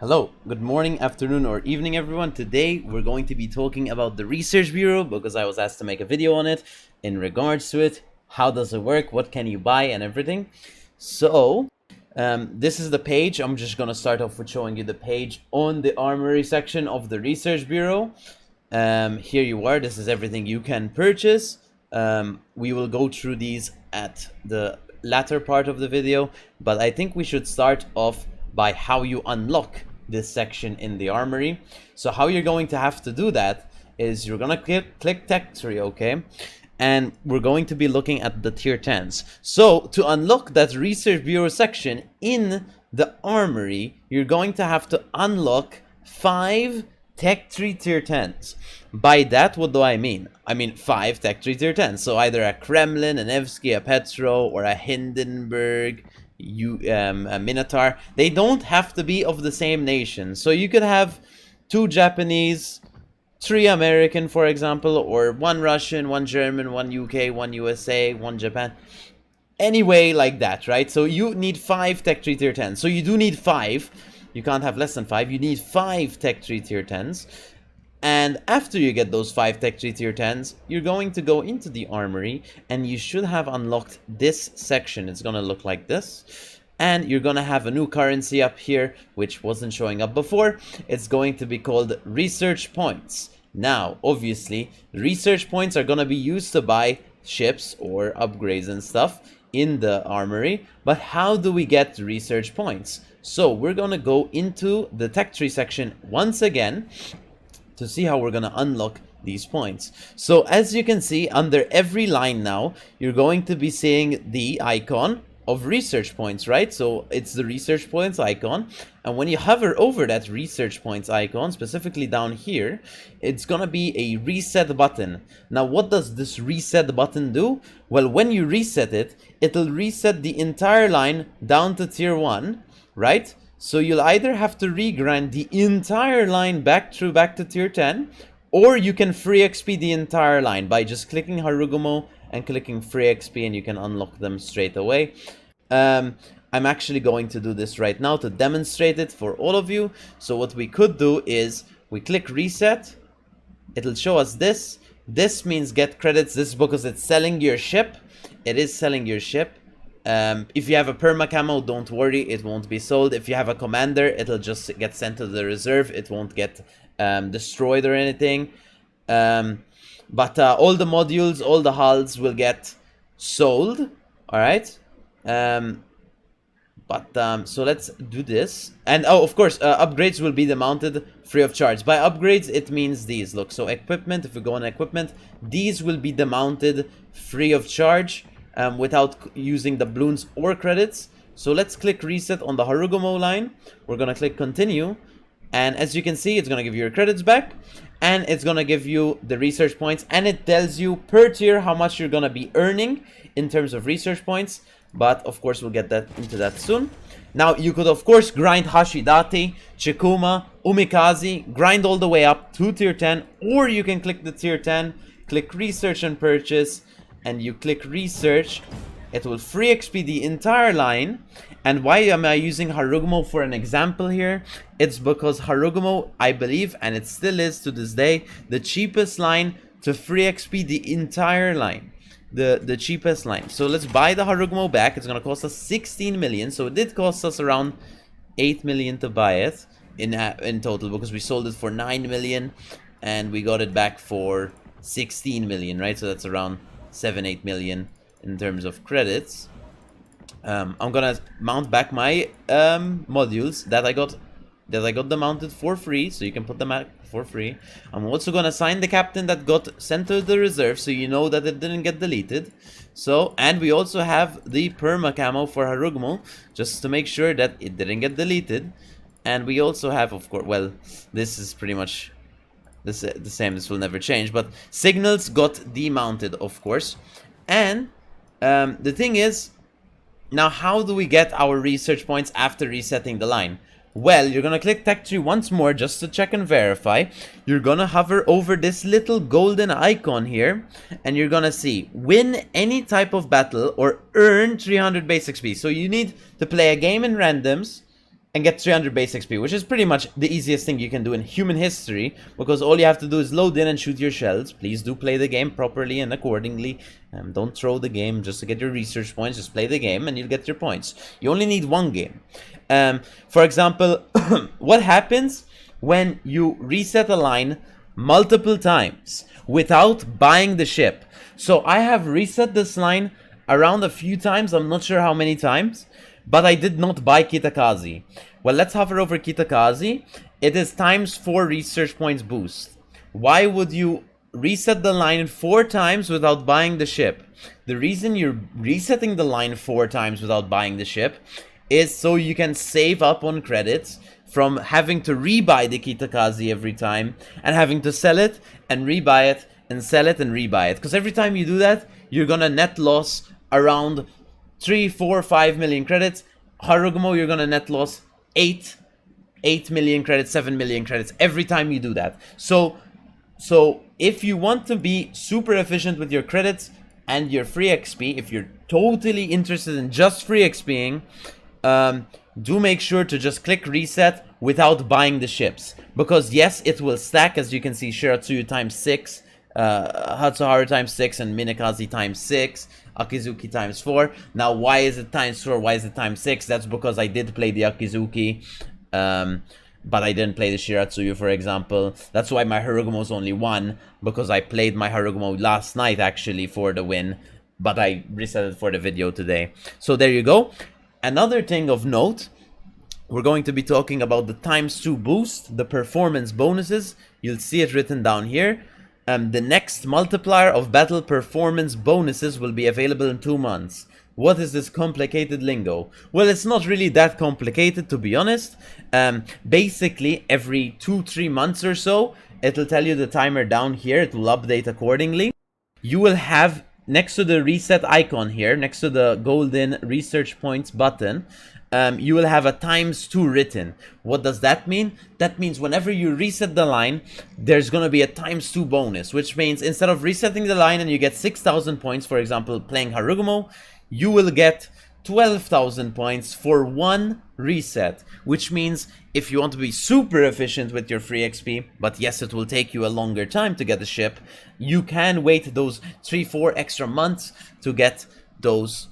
Hello, good morning, afternoon, or evening, everyone. Today we're going to be talking about the Research Bureau because I was asked to make a video on it in regards to it. How does it work? What can you buy and everything? So, this is the page. I'm just going to start off with showing you the page on the Armory section of the Research Bureau. Here you are. This is everything you can purchase. We will go through these at the latter part of the video, but I think we should start off by how you unlock this section in the Armory. So how you're going to have to do that is you're gonna click Tech Tree, okay? And we're going to be looking at the tier 10s. So to unlock that Research Bureau section in the Armory, you're going to have to unlock 5 Tech Tree tier 10s. By that, what do I mean? I mean 5 Tech Tree tier 10s. So either a Kremlin, a Nevsky, a Petro, or a Hindenburg, a Minotaur. They don't have to be of the same nation. So you could have 2 Japanese, 3 American, for example, or 1 Russian, 1 German, 1 UK, 1 USA, 1 Japan. Anyway, like that, right? So you need 5 Tech Tree tier 10s. So you do need 5. You can't have less than 5. You need 5 Tech Tree tier 10s. And after you get those 5 Tech Tree tier 10s, you're going to go into the Armory and you should have unlocked this section. It's going to look like this. And you're going to have a new currency up here, which wasn't showing up before. It's going to be called Research Points. Now, obviously, Research Points are going to be used to buy ships or upgrades and stuff in the Armory. But how do we get Research Points? So we're going to go into the Tech Tree section once again to see how we're going to unlock these points. So as you can see, under every line now, you're going to be seeing the icon of research points, right? So it's the research points icon. And when you hover over that research points icon, specifically down here, it's going to be a reset button. Now, what does this reset button do? Well, when you reset it, it'll reset the entire line down to tier 1, right? So you'll either have to regrind the entire line back to tier 10, or you can free XP the entire line by just clicking Harugumo and clicking free XP, and you can unlock them straight away. I'm actually going to do this right now to demonstrate it for all of you. So what we could do is we click reset. It'll show us this. This means get credits. This is because it's selling your ship. It is selling your ship. If you have a perma camo, don't worry, it won't be sold. If you have a commander, it'll just get sent to the reserve. It won't get destroyed or anything. But all the modules, all the hulls will get sold. All right. So let's do this. And oh, of course, upgrades will be demounted free of charge. By upgrades, it means these. Look, so equipment, if we go on equipment, these will be demounted free of charge. Without using the balloons or credits. So let's click reset on the Harugumo line. We're gonna click continue, and as you can see, it's gonna give you your credits back, and it's gonna give you the research points, and it tells you per tier how much you're gonna be earning in terms of research points. But of course, we'll get into that soon. Now, you could of course grind Hashidate, Chikuma, Umikaze, grind all the way up to tier 10, or you can click the tier 10, click research and purchase, and you click research. It will free XP the entire line. And why am I using Harugumo for an example here? It's because Harugumo, I believe, and it still is to this day, the cheapest line to free XP the entire line. The cheapest line. So let's buy the Harugumo back. It's gonna cost us 16 million. So it did cost us around 8 million to buy it in total, because we sold it for 9 million and we got it back for 16 million, right? So that's around 7-8 million in terms of credits. I'm gonna mount back my modules that I got them mounted for free, so you can put them out for free. I'm also gonna assign the captain that got sent to the reserve, so you know that it didn't get deleted. So, and we also have the perma camo for Harugumo, just to make sure that it didn't get deleted. And we also have, of course, well, this is pretty much the same. This will never change, but signals got demounted, of course. And the thing is, now how do we get our research points after resetting the line? Well, you're gonna click Tech Tree once more just to check and verify. You're gonna hover over this little golden icon here, and you're gonna see win any type of battle or earn 300 base XP. So you need to play a game in randoms, and get 300 base XP, which is pretty much the easiest thing you can do in human history, because all you have to do is load in and shoot your shells. Please do play the game properly and accordingly. Don't throw the game just to get your research points. Just play the game and you'll get your points. You only need one game. For example, what happens when you reset a line multiple times without buying the ship? So I have reset this line around a few times. I'm not sure how many times, but I did not buy Kitakazi. Well, let's hover over Kitakazi. It is ×4 research points boost. Why would you reset the line 4 times without buying the ship? The reason you're resetting the line 4 times without buying the ship is so you can save up on credits from having to rebuy the Kitakazi every time and having to sell it and rebuy it and sell it and rebuy it. Because every time you do that, you're gonna net loss around 3, 4, 5 million credits. Harugumo, you're gonna net loss 8 million credits, 7 million credits every time you do that. So if you want to be super efficient with your credits and your free XP, if you're totally interested in just free XPing, do make sure to just click reset without buying the ships. Because yes, it will stack, as you can see, Shiratsuyu ×6, Hatsuharu ×6, and Minakazi ×6, Akizuki ×4. Now, why is it ×4? Why is it ×6? That's because I did play the Akizuki, but I didn't play the Shiratsuyu, for example. That's why my Harugumo is only 1, because I played my Harugumo last night, actually, for the win, but I reset it for the video today. So there you go. Another thing of note, we're going to be talking about the ×2 boost, the performance bonuses. You'll see it written down here. The next multiplier of battle performance bonuses will be available in 2 months. What is this complicated lingo? Well, it's not really that complicated, to be honest. Basically, every 2-3 months or so, it'll tell you the timer down here. It will update accordingly. You will have, next to the reset icon here, next to the golden research points button, you will have a ×2 written. What does that mean? That means whenever you reset the line, there's going to be a ×2 bonus, which means instead of resetting the line and you get 6,000 points, for example, playing Harugumo, you will get 12,000 points for 1 reset, which means if you want to be super efficient with your free XP, but yes, it will take you a longer time to get the ship, you can wait those 3-4 extra months to get those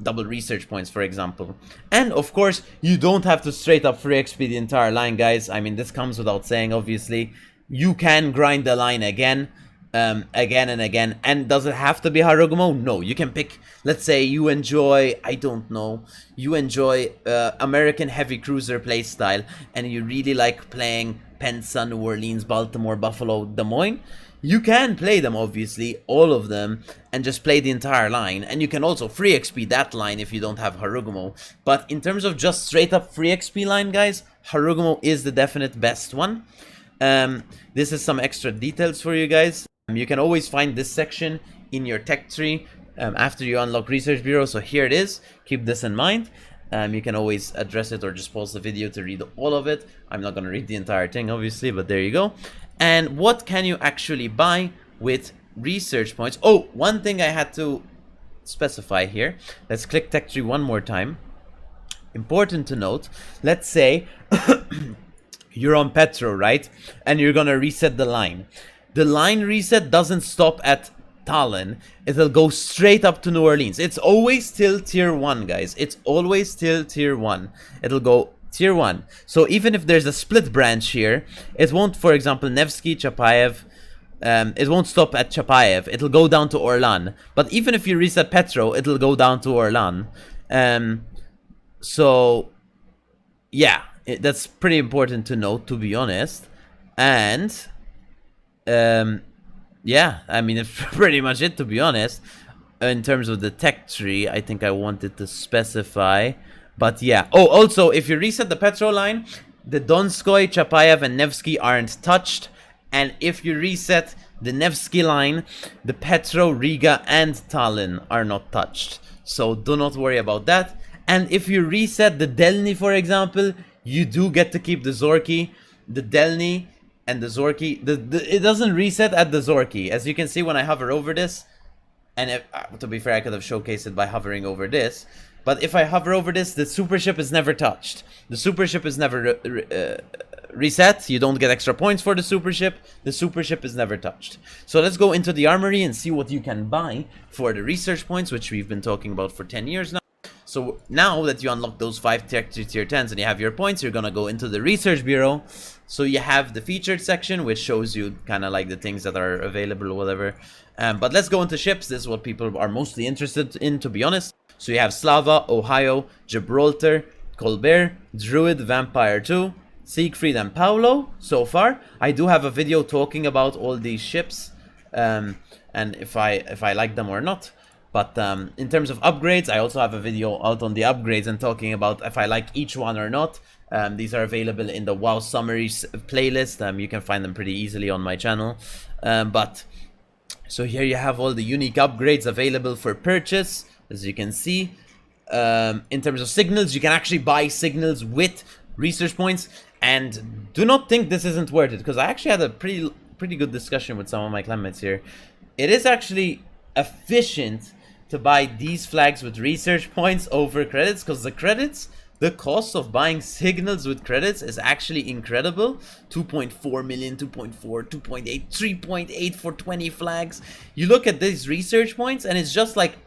double research points, for example. And of course, you don't have to straight up free XP the entire line, guys. I mean, this comes without saying, obviously. You can grind the line again and again. And does it have to be Harugumo? No, you can pick, let's say you enjoy, I don't know, you enjoy American heavy cruiser playstyle and you really like playing Pensa, New Orleans, Baltimore, Buffalo, Des Moines. You can play them, obviously, all of them, and just play the entire line. And you can also free XP that line if you don't have Harugumo. But in terms of just straight up free XP line, guys, Harugumo is the definite best one. This is some extra details for you guys. You can always find this section in your tech tree after you unlock Research Bureau. So here it is. Keep this in mind. You can always address it or just pause the video to read all of it. I'm not going to read the entire thing, obviously, but there you go. And what can you actually buy with research points? Oh, one thing I had to specify here. Let's click tech tree one more time. Important to note. Let's say you're on Petro, right? And you're going to reset the line. The line reset doesn't stop at Tallinn. It'll go straight up to New Orleans. It's always till tier 1, guys. It's always till tier 1. It'll go tier 1. So even if there's a split branch here, it won't, for example, Nevsky, Chapayev, it won't stop at Chapayev. It'll go down to Orlan. But even if you reset Petro, it'll go down to Orlan. So, yeah, that's pretty important to note, to be honest. And, yeah, I mean, it's pretty much it, to be honest. In terms of the tech tree, I think I wanted to specify. But yeah. Oh, also, if you reset the Petro line, the Donskoy, Chapayev, and Nevsky aren't touched. And if you reset the Nevsky line, the Petro, Riga, and Tallinn are not touched. So do not worry about that. And if you reset the Delny, for example, you do get to keep the Zorki, the Delny, and the Zorki. It doesn't reset at the Zorki. As you can see when I hover over this, and if, to be fair, I could have showcased it by hovering over this. But if I hover over this, the super ship is never touched. The super ship is never reset. You don't get extra points for the super ship. The super ship is never touched. So let's go into the armory and see what you can buy for the research points, which we've been talking about for 10 years now. So now that you unlock those 5 tier 10s and you have your points, you're gonna go into the research bureau. So you have the featured section, which shows you kind of like the things that are available or whatever. But let's go into ships. This is what people are mostly interested in, to be honest. So you have Slava, Ohio, Gibraltar, Colbert, Druid, Vampire 2, Siegfried, and Paolo. So far, I do have a video talking about all these ships, and if I like them or not. But in terms of upgrades, I also have a video out on the upgrades and talking about if I like each one or not. These are available in the WoW Summaries playlist. You can find them pretty easily on my channel. So here you have all the unique upgrades available for purchase, as you can see. In terms of signals, you can actually buy signals with research points. And do not think this isn't worth it, because I actually had a pretty good discussion with some of my clanmates here. It is actually efficient to buy these flags with research points over credits, because the cost of buying signals with credits is actually incredible. 2.4 million, 2.4, 2.8, 3.8 for 20 flags. You look at these research points and it's just like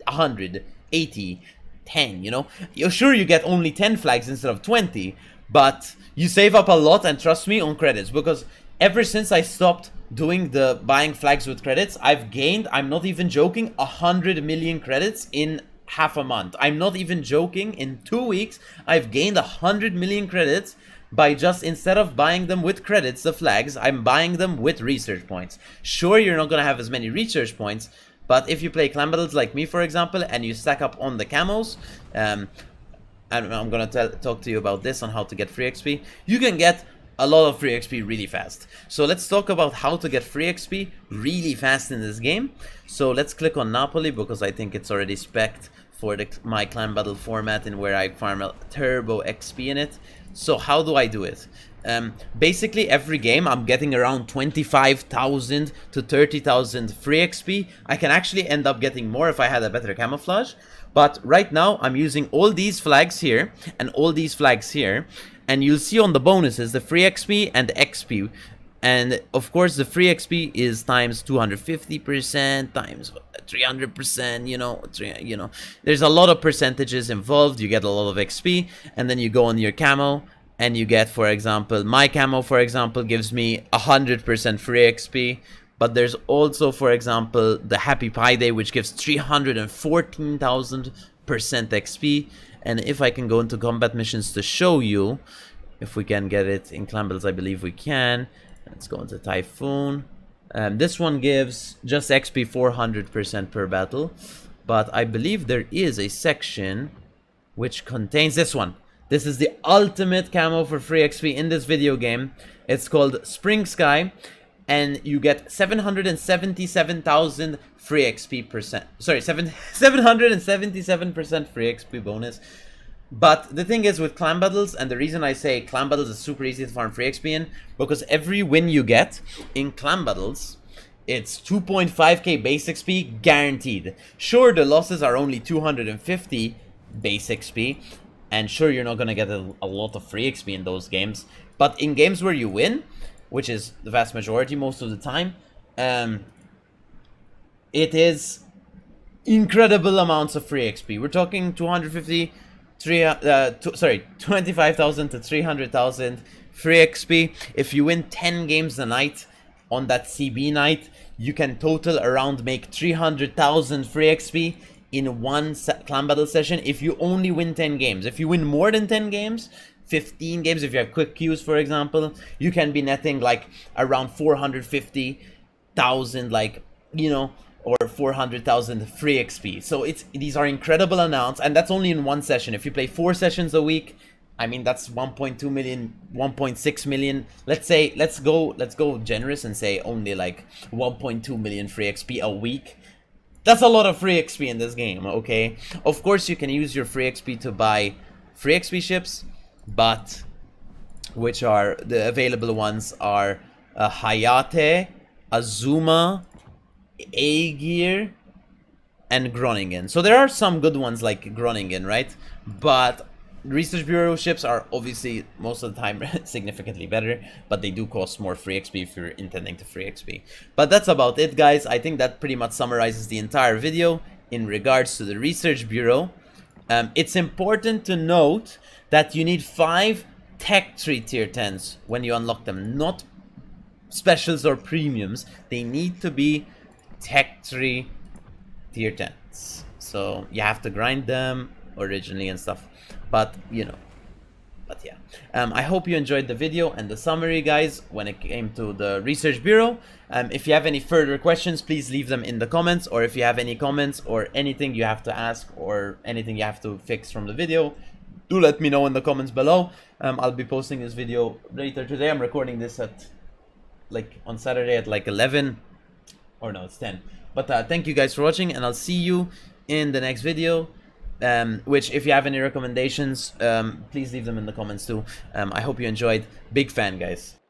100, 80, 10, you know. You're sure you get only 10 flags instead of 20, but you save up a lot, and trust me, on credits, because ever since I stopped doing the buying flags with credits, I've gained, I'm not even joking, 100 million credits in half a month. I'm not even joking. In 2 weeks, I've gained 100 million credits by just, instead of buying them with credits, the flags, I'm buying them with research points. Sure, you're not going to have as many research points, but if you play clan battles like me, for example, and you stack up on the camos, and I'm going to talk to you about this on how to get free XP, you can get a lot of free XP really fast. So let's talk about how to get free XP really fast in this game. So let's click on Napoli, because I think it's already spec'd for my clan battle format and where I farm a turbo XP in it. So how do I do it? Basically every game I'm getting around 25,000 to 30,000 free XP. I can actually end up getting more if I had a better camouflage. But right now I'm using all these flags here and all these flags here. And you'll see on the bonuses the free XP and the XP. And of course the free XP is times 250%, times 300%, you know, there's a lot of percentages involved. You get a lot of XP, and then you go on your camo and you get, for example, my camo, for example, gives me 100% free XP. But there's also, for example, the Happy Pie Day, which gives 314,000% XP. And if I can go into combat missions to show you, if we can get it in clan battles, I believe we can. Let's go into Typhoon. This one gives just XP 400% per battle. But I believe there is a section which contains this one. This is the ultimate camo for free XP in this video game. It's called Spring Sky. And you get 777,000 free XP percent. Sorry, 777% free XP bonus. But the thing is with clan battles, and the reason I say clan battles is super easy to farm free XP in, because every win you get in clan battles, it's 2.5k base XP guaranteed. Sure, the losses are only 250 base XP, and sure, you're not gonna get a lot of free XP in those games. But in games where you win, which is the vast majority most of the time, it is incredible amounts of free XP. We're talking 25,000 to 300,000 free XP. If you win 10 games a night on that CB night, you can total around make 300,000 free XP in one clan battle session if you only win 10 games. If you win more than 10 games, 15 games, if you have quick queues, for example, you can be netting like around 450,000, like, you know, or 400,000 free XP. So these are incredible amounts, and that's only in one session. If you play 4 sessions a week, I mean, that's 1.2 million, 1.6 million. Let's go generous and say only like 1.2 million free XP a week. That's a lot of free XP in this game, okay? Of course, you can use your free XP to buy free XP ships, but which are the available ones are Hayate, Azuma, Aegir, and Groningen. So there are some good ones like Groningen, right? But Research Bureau ships are obviously most of the time significantly better, but they do cost more free XP if you're intending to free XP. But that's about it, guys. I think that pretty much summarizes the entire video in regards to the Research Bureau. It's important to note that you need 5 Tech Tree tier 10s when you unlock them, not specials or premiums. They need to be Tech Tree tier 10s. So you have to grind them originally and stuff. But, you know, but yeah. I hope you enjoyed the video and the summary, guys, when it came to the Research Bureau. If you have any further questions, please leave them in the comments. Or if you have any comments or anything you have to ask or anything you have to fix from the video, do let me know in the comments below. I'll be posting this video later today. I'm recording this at, like, on Saturday at like 11. Or no, it's 10. But thank you guys for watching, and I'll see you in the next video. Which, if you have any recommendations, please leave them in the comments too. I hope you enjoyed. Big fan, guys.